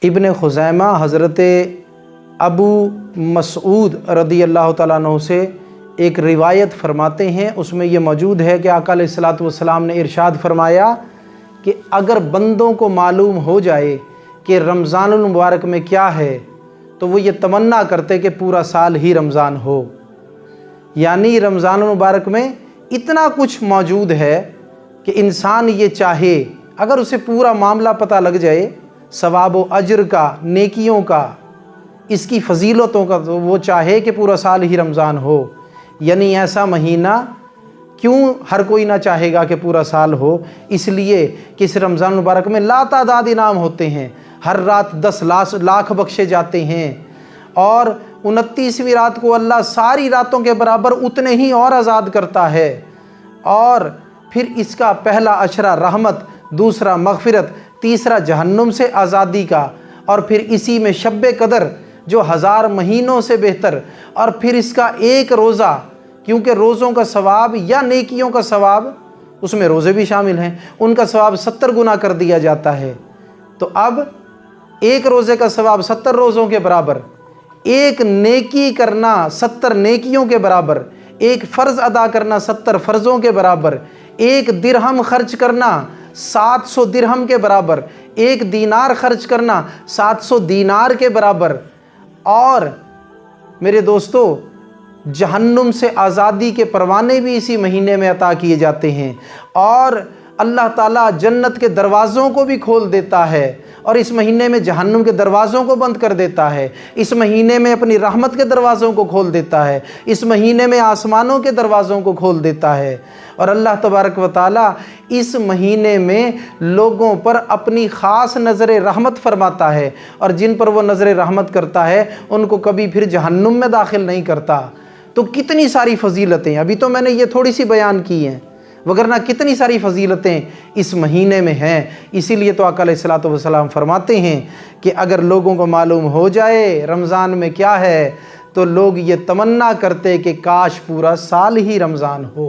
ابن خزیمہ حضرت ابو مسعود رضی اللہ تعالیٰ عنہ سے ایک روایت فرماتے ہیں، اس میں یہ موجود ہے کہ آقا علیہ الصلوۃ والسلام نے ارشاد فرمایا کہ اگر بندوں کو معلوم ہو جائے کہ رمضان المبارک میں کیا ہے تو وہ یہ تمنا کرتے کہ پورا سال ہی رمضان ہو۔ یعنی رمضان المبارک میں اتنا کچھ موجود ہے کہ انسان یہ چاہے، اگر اسے پورا معاملہ پتہ لگ جائے ثواب و اجر کا، نیکیوں کا، اس کی فضیلتوں کا، تو وہ چاہے کہ پورا سال ہی رمضان ہو۔ یعنی ایسا مہینہ کیوں ہر کوئی نہ چاہے گا کہ پورا سال ہو؟ اس لیے کہ اس رمضان المبارک میں لا تعداد انعام ہوتے ہیں، ہر رات 10 لاکھ بخشے جاتے ہیں، اور 29ویں رات کو اللہ ساری راتوں کے برابر اتنے ہی اور آزاد کرتا ہے، اور پھر اس کا پہلا عشرہ رحمت، دوسرا مغفرت، تیسرا جہنم سے آزادی کا، اور پھر اسی میں شب قدر جو 1000 مہینوں سے بہتر، اور پھر اس کا ایک روزہ، کیونکہ روزوں کا ثواب یا نیکیوں کا ثواب، اس میں روزے بھی شامل ہیں، ان کا ثواب 70 گنا کر دیا جاتا ہے۔ تو اب ایک روزے کا ثواب 70 روزوں کے برابر، ایک نیکی کرنا 70 نیکیوں کے برابر، ایک فرض ادا کرنا 70 فرضوں کے برابر، ایک درہم خرچ کرنا 700 درہم کے برابر، ایک دینار خرچ کرنا 700 دینار کے برابر، اور میرے دوستو جہنم سے آزادی کے پروانے بھی اسی مہینے میں عطا کیے جاتے ہیں، اور اللہ تعالیٰ جنت کے دروازوں کو بھی کھول دیتا ہے، اور اس مہینے میں جہنم کے دروازوں کو بند کر دیتا ہے، اس مہینے میں اپنی رحمت کے دروازوں کو کھول دیتا ہے، اس مہینے میں آسمانوں کے دروازوں کو کھول دیتا ہے، اور اللہ تبارک و تعالیٰ اس مہینے میں لوگوں پر اپنی خاص نظر رحمت فرماتا ہے، اور جن پر وہ نظر رحمت کرتا ہے ان کو کبھی پھر جہنم میں داخل نہیں کرتا۔ تو کتنی ساری فضیلتیں، ابھی تو میں نے یہ تھوڑی سی بیان کی ہیں، وگرنہ کتنی ساری فضیلتیں اس مہینے میں ہیں۔ اسی لیے تو آقا علیہ الصلوۃ والسلام فرماتے ہیں کہ اگر لوگوں کو معلوم ہو جائے رمضان میں کیا ہے تو لوگ یہ تمنا کرتے کہ کاش پورا سال ہی رمضان ہو۔